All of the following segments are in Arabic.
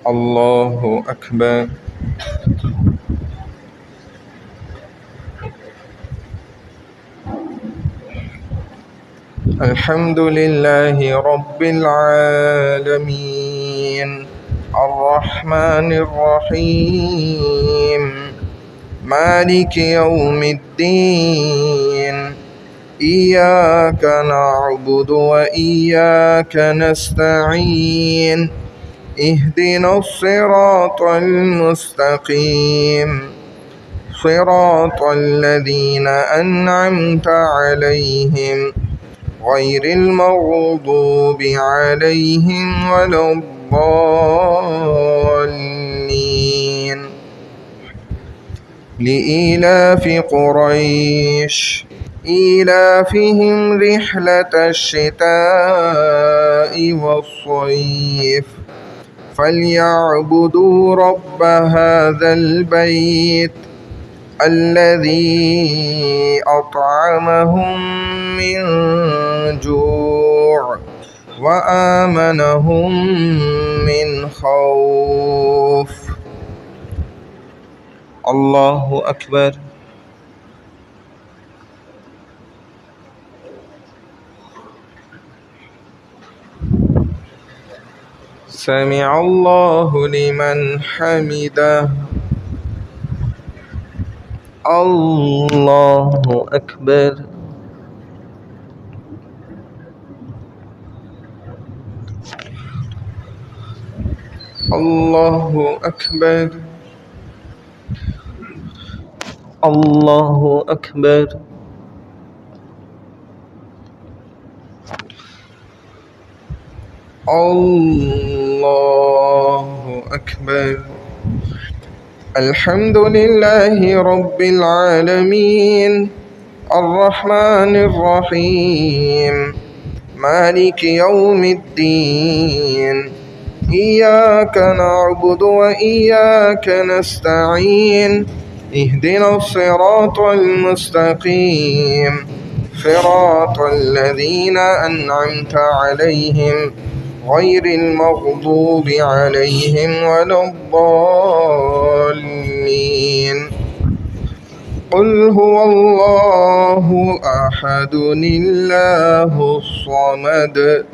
الله أكبر. الحمد لله رب العالمين الرحمن الرحيم مالك يوم الدين إياك نعبد وإياك نستعين اهدنا الصراط المستقيم صراط الذين أنعمت عليهم غير المغضوب عليهم ولا الضالين. لإيلاف قريش إيلافهم رحلة الشتاء والصيف فليعبدوا رب هذا البيت الذي أطعمهم من جوع وآمنهم من خوف. الله أكبر. سمع الله لمن حمده. الله أكبر. الله أكبر. الله أكبر. الله أكبر. الحمد لله رب العالمين الرحمن الرحيم مالك يوم الدين إياك نعبد وإياك نستعين اهدنا الصراط المستقيم صراط الذين أنعمت عليهم غير المغضوب عليهم ولا الضالين. قل هو الله أحد الله الصمد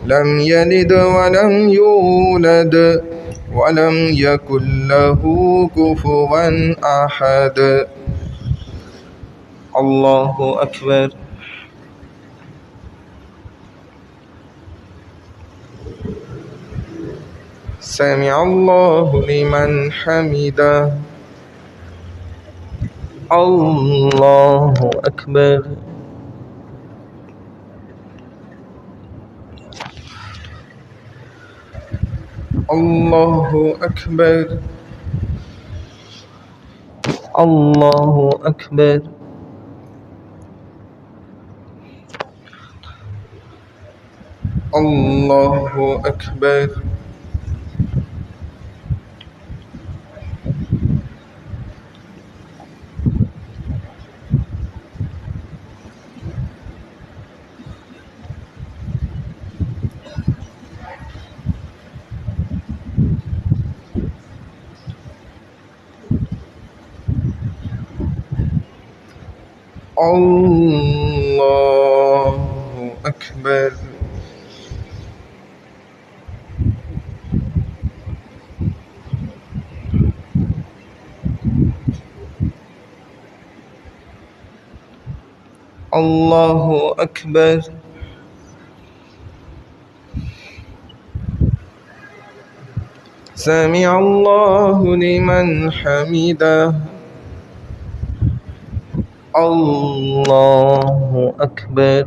لم يلد ولم يولد ولم يكن له كفوا أحد. الله أكبر. سمع الله لمن حمده. الله أكبر. الله أكبر. الله أكبر. الله أكبر. الله أكبر. الله أكبر. سمع الله لمن حمده. الله أكبر.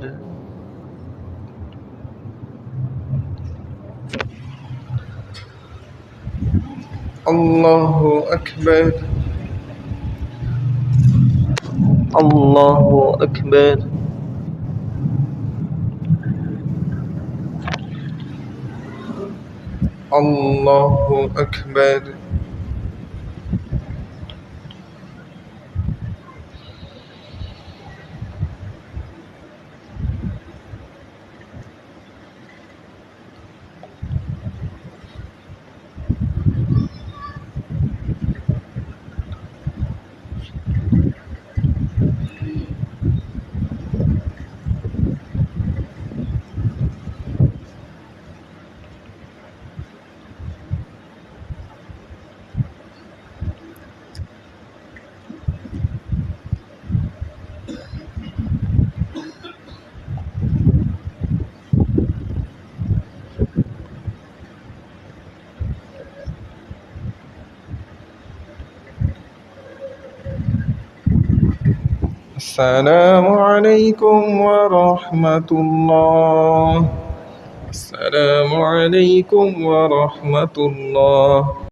الله أكبر. الله أكبر. الله أكبر. السلام عليكم ورحمة الله. السلام عليكم ورحمة الله.